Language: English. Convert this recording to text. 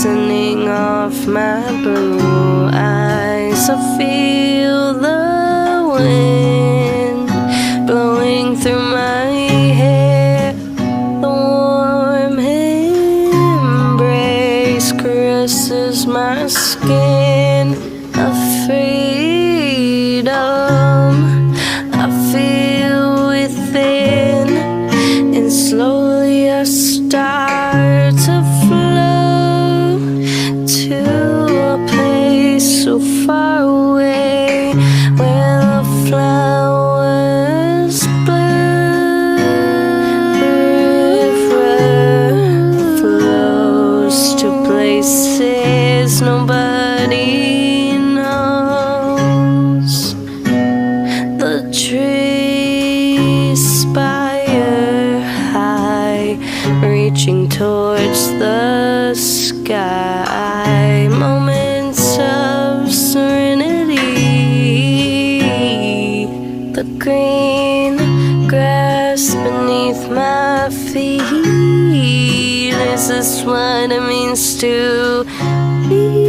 glistening off my blue eyes. I feel the wind blowing through my hair. The warm embrace caresses my skin. A freedom I feel within, and slowly I start to flow to a place so far away where the flowers bloom. The river flows to places nobody knows. The trees spire high, reaching towards the sky. Moments of serenity. The green grass beneath my feet. Is this what it means to be?